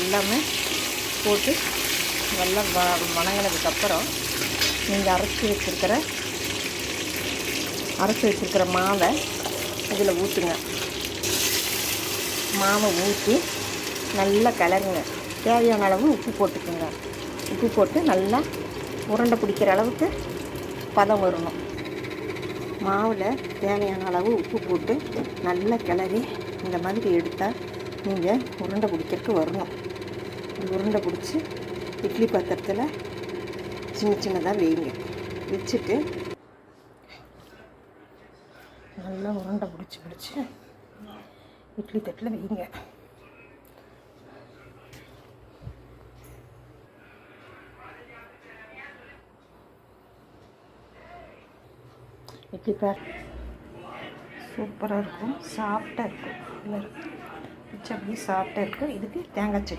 எல்லாமே போட்டு நல்லா வணங்கினதுக்கப்புறம் நீங்கள் அரைச்சி வச்சுருக்கிற மாவை இதில் ஊற்றுங்க. மாவை ஊற்றி நல்லா கிளறுங்க. தேவையான அளவு உப்பு போட்டுக்குங்க. உப்பு போட்டு நல்லா உருண்டை பிடிக்கிற அளவுக்கு பதம் வரணும். மாவில் தேவையான அளவு உப்பு போட்டு நல்லா கிளறி இந்த மாதிரி எடுத்தால் நீங்கள் உருண்டை பிடிக்கிறதுக்கு வரணும். உருண்டை பிடிச்சி இட்லி பாத்திரத்தில் சின்னதாக வைங்க. வச்சுட்டு நல்லா உருண்டை பிடிச்சி இட்லி தட்டில் வைங்க. இட்லி சூப்பராக இருக்கும், சாஃப்டாக இருக்கும். இல்லை அப்படியே சாஃப்டாக இருக்கும். இதுக்கு தேங்காய் சட்னி